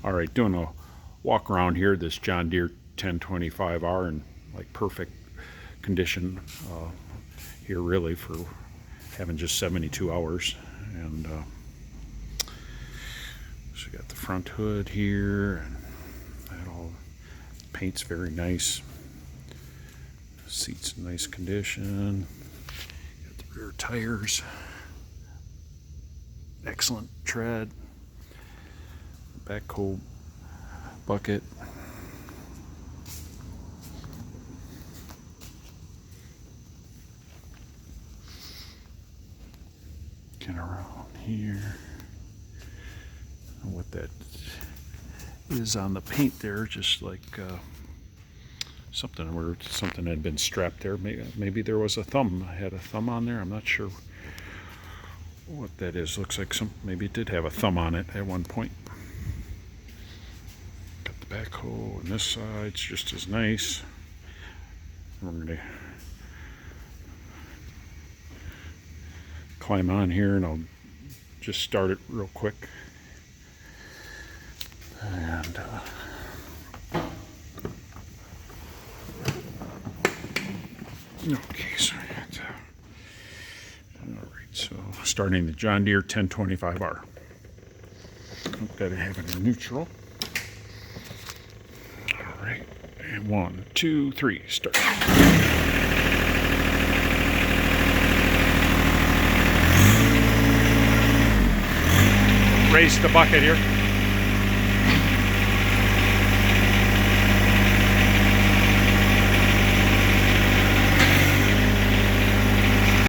All right, doing a walk around here, this John Deere 1025R in like perfect condition here really for having just 72 hours. And so you got the front hood here, and that all paint's very nice. Seats in nice condition. Got the rear tires, excellent tread. Backhoe bucket. Get around here. And what that is on the paint there, just like something had been strapped there. Maybe there was a thumb. I had a thumb on there. I'm not sure what that is. Looks like maybe it did have a thumb on it at one point. Got the backhoe on this side. It's just as nice. We're going to climb on here, and I'll just start it real quick. And okay, so all right, so starting the John Deere 1025R. Got to have it in neutral. All right, and 1, 2, 3, start. Raise the bucket here.